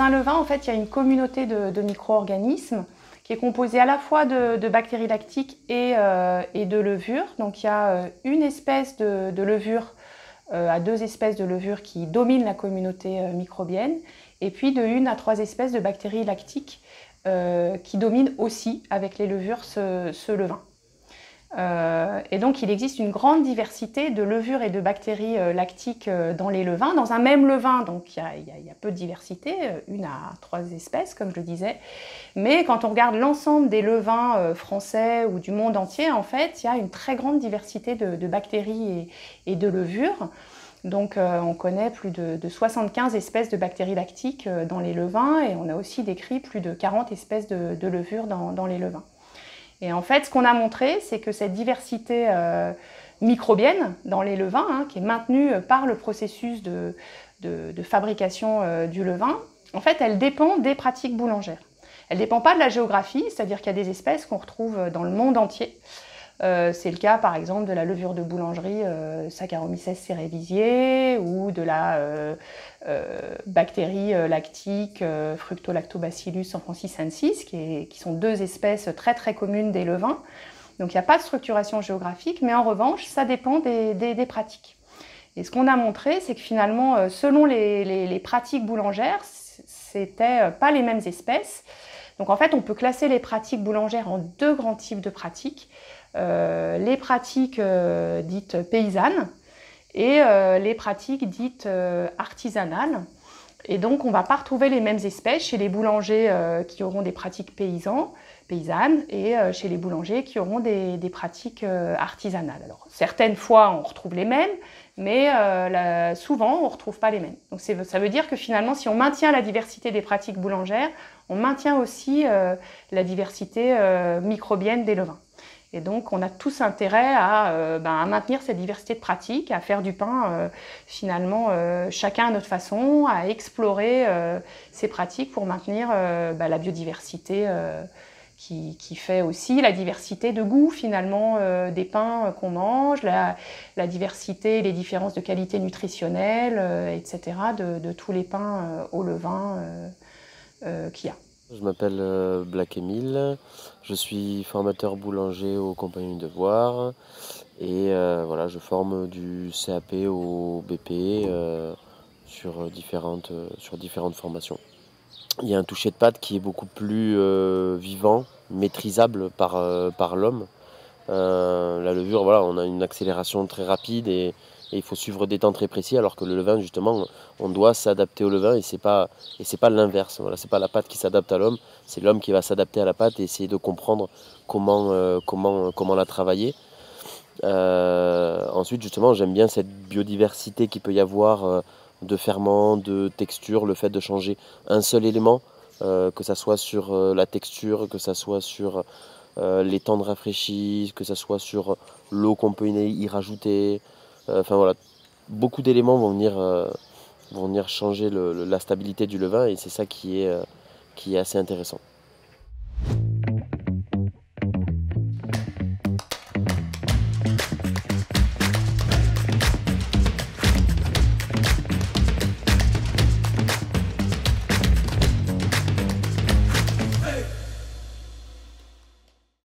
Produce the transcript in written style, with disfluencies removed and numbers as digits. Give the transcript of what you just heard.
Dans un levain, en fait, il y a une communauté de micro-organismes qui est composée à la fois de bactéries lactiques et de levures. Donc il y a une espèce de levure à 2 espèces de levures qui dominent la communauté microbienne, et puis de 1 à 3 espèces de bactéries lactiques qui dominent aussi avec les levures ce levain. Et donc il existe une grande diversité de levures et de bactéries lactiques dans les levains. Dans un même levain, donc il y a peu de diversité, 1 à 3 espèces comme je le disais. Mais quand on regarde l'ensemble des levains français ou du monde entier, en fait, il y a une très grande diversité de bactéries et de levures. Donc on connaît plus de 75 espèces de bactéries lactiques dans les levains, et on a aussi décrit plus de 40 espèces de levures dans les levains. Et en fait, ce qu'on a montré, c'est que cette diversité microbienne dans les levains, qui est maintenue par le processus de fabrication du levain, en fait, elle dépend des pratiques boulangères. Elle ne dépend pas de la géographie, c'est-à-dire qu'il y a des espèces qu'on retrouve dans le monde entier. C'est le cas par exemple de la levure de boulangerie Saccharomyces cerevisiae ou de la bactérie lactique Fructolactobacillus sanfranciscensis, qui sont 2 espèces très très communes des levains. Donc il n'y a pas de structuration géographique, mais en revanche ça dépend des pratiques. Et ce qu'on a montré, c'est que finalement selon les pratiques boulangères, c'était pas les mêmes espèces. Donc en fait on peut classer les pratiques boulangères en 2 grands types de pratiques. Les pratiques dites paysannes et les pratiques dites artisanales. Et donc on ne va pas retrouver les mêmes espèces chez les boulangers qui auront des pratiques paysannes et chez les boulangers qui auront des pratiques artisanales. Alors certaines fois on retrouve les mêmes, mais souvent on ne retrouve pas les mêmes. Donc ça veut dire que finalement si on maintient la diversité des pratiques boulangères, on maintient aussi la diversité microbienne des levains. Et donc, on a tous intérêt à maintenir cette diversité de pratiques, à faire du pain, finalement, chacun à notre façon, à explorer ces pratiques pour maintenir la biodiversité qui fait aussi la diversité de goût, finalement, des pains qu'on mange, la diversité, les différences de qualité nutritionnelle, etc., de tous les pains au levain qu'il y a. Je m'appelle Black Emile, je suis formateur boulanger aux Compagnies de Voire et voilà, je forme du CAP au BP sur différentes formations. Il y a un toucher de pâte qui est beaucoup plus vivant, maîtrisable par l'homme. La levure, voilà, on a une accélération très rapide et il faut suivre des temps très précis, alors que le levain, justement, on doit s'adapter au levain et c'est pas l'inverse. Voilà, c'est pas la pâte qui s'adapte à l'homme, c'est l'homme qui va s'adapter à la pâte et essayer de comprendre comment la travailler. Ensuite, justement, j'aime bien cette biodiversité qu'il peut y avoir de ferments, de textures, le fait de changer un seul élément, que ça soit sur la texture, que ça soit sur les temps de rafraîchis, que ce soit sur l'eau qu'on peut y rajouter. Enfin voilà, beaucoup d'éléments vont venir changer la stabilité du levain et c'est ça qui est assez intéressant.